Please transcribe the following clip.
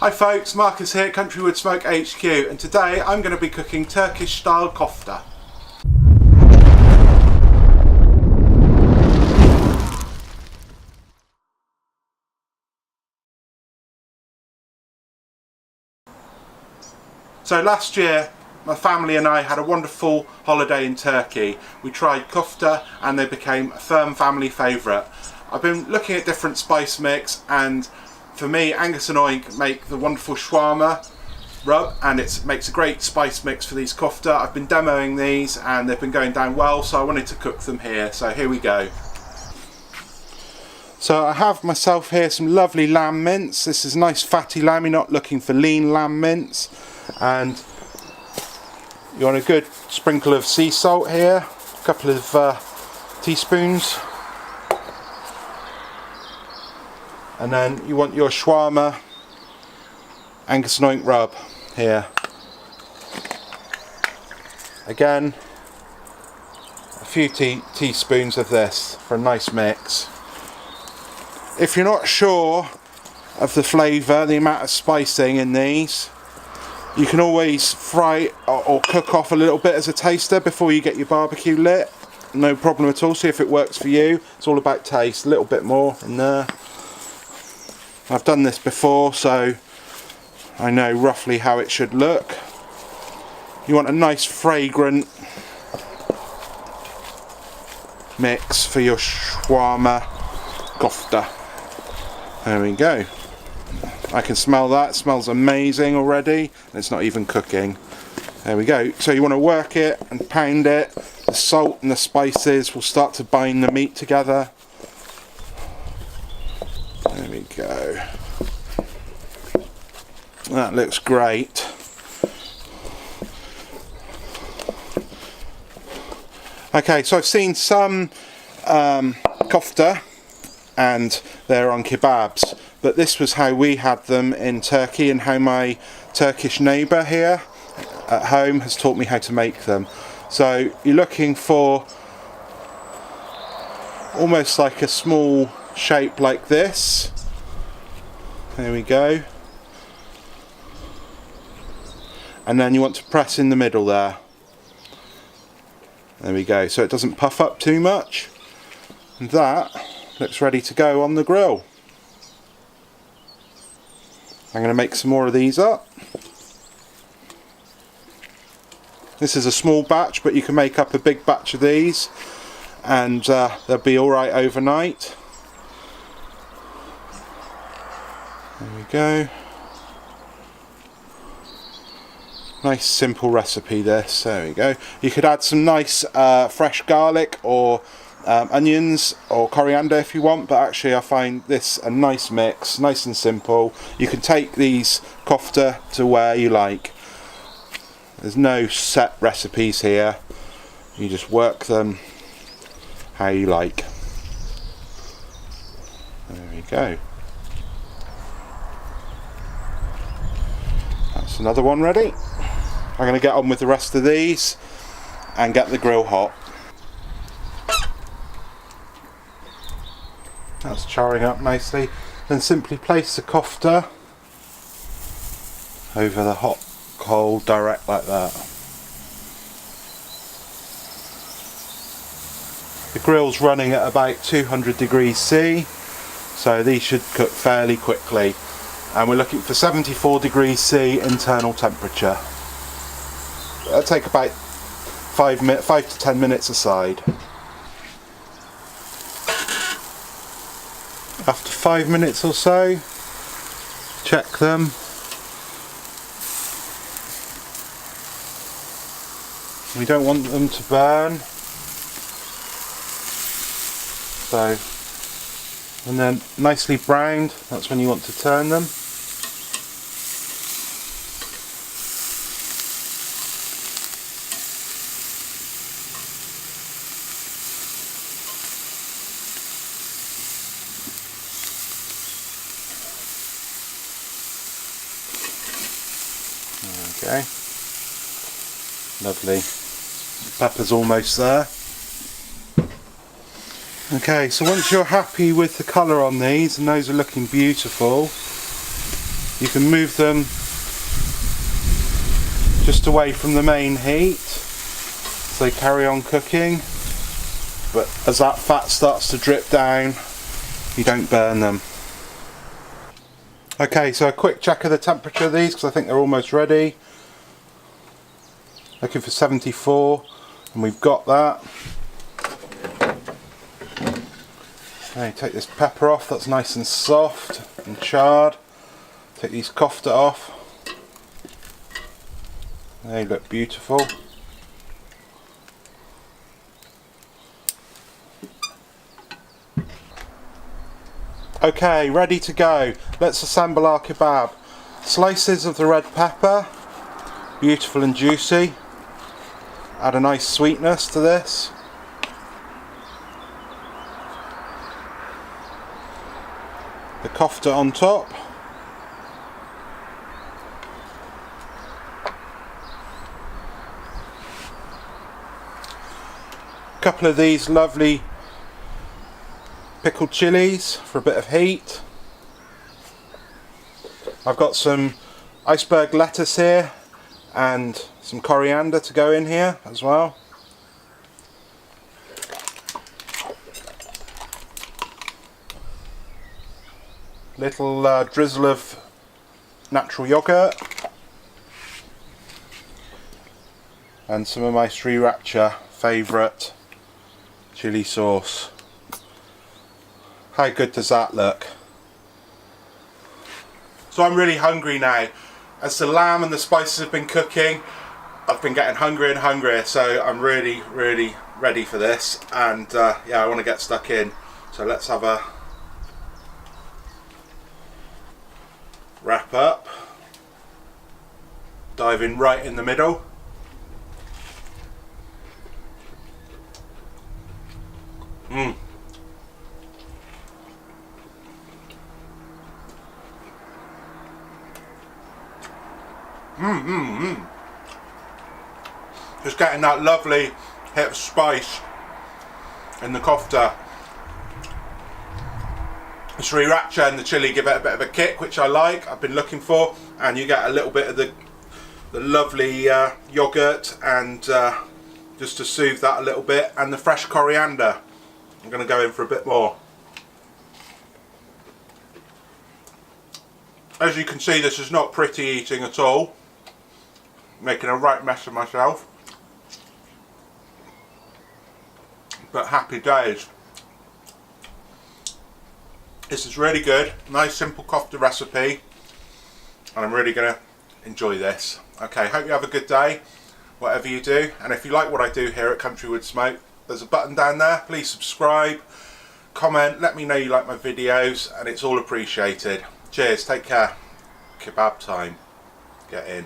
Hi folks, Marcus here, CountryWoodSmoke HQ, and today I'm going to be cooking Turkish style kofte. So last year my family and I had a wonderful holiday in Turkey. We tried kofte and they became a firm family favourite. I've been looking at different spice mix, and for me, Angus and Oink make the wonderful Shwarma Rub, and it makes a great spice mix for these kofte. I've been demoing these and they've been going down well, so I wanted to cook them here. So here we go. So I have myself here some lovely lamb mince. This is nice fatty lamb. You're not looking for lean lamb mince, and you want a good sprinkle of sea salt here, a couple of teaspoons. And then you want your shawarma Angus Oink Rub here. Again, a few teaspoons of this for a nice mix. If you're not sure of the flavour, the amount of spicing in these, you can always fry or cook off a little bit as a taster before you get your barbecue lit. No problem at all. See if it works for you. It's all about taste. A little bit more in there. I've done this before, so I know roughly how it should look. You want a nice fragrant mix for your shawarma kofte. There we go. I can smell that. It smells amazing already, and it's not even cooking. There we go. So you want to work it and pound it. The salt and the spices will start to bind the meat together. There we go. That looks great. Okay, so I've seen some kofte and they're on kebabs, but this was how we had them in Turkey, and how my Turkish neighbour here at home has taught me how to make them. So you're looking for almost like a small shape like this. There we go. And then you want to press in the middle there. There we go, so it doesn't puff up too much. And that looks ready to go on the grill. I'm going to make some more of these up. This is a small batch, but you can make up a big batch of these, and they'll be alright overnight. There we go. Nice simple recipe this. There we go. You could add some nice fresh garlic or onions or coriander if you want, but actually I find this a nice mix, nice and simple. You can take these kofte to where you like. There's no set recipes here. You just work them how you like. There we go. That's another one ready. I'm going to get on with the rest of these and get the grill hot. That's charring up nicely. Then simply place the kofte over the hot coal direct like that. The grill's running at about 200 degrees C, so these should cook fairly quickly. And we're looking for 74 degrees C internal temperature. That'll take about 5 to 10 minutes aside. After 5 minutes or so, check them. We don't want them to burn. So, and then nicely browned, that's when you want to turn them. Okay, lovely. Pepper's almost there. Okay, so once you're happy with the colour on these, and those are looking beautiful, You can move them just away from the main heat so they carry on cooking, but as that fat starts to drip down, you don't burn them. Okay, so a quick check of the temperature of these because I think they're almost ready. Looking for 74, and we've got that. Okay, take this pepper off, that's nice and soft and charred. Take these kofte off. They look beautiful. Okay, ready to go. Let's assemble our kebab. Slices of the red pepper, beautiful and juicy. Add a nice sweetness to this. The kofte on top. A couple of these lovely pickled chilies for a bit of heat. I've got some iceberg lettuce here and some coriander to go in here as well. Little drizzle of natural yogurt and some of my sriracha favourite chili sauce. How good does that look? So I'm really hungry now. As the lamb and the spices have been cooking, I've been getting hungrier and hungrier, so I'm really ready for this, and yeah, I want to get stuck in. So let's have a wrap up, dive in right in the middle. Just getting that lovely hit of spice in the kofte. The sriracha and the chili give it a bit of a kick, which I like, I've been looking for, and you get a little bit of the lovely yogurt, and just to soothe that a little bit, and the fresh coriander. I'm going to go in for a bit more. As you can see, this is not pretty eating at all. Making a right mess of myself. But happy days. This is really good. Nice simple kofte recipe. And I'm really going to enjoy this. Okay, hope you have a good day, whatever you do. And if you like what I do here at CountryWoodSmoke, there's a button down there. Please subscribe, comment, let me know you like my videos, and it's all appreciated. Cheers, take care. Kebab time. Get in.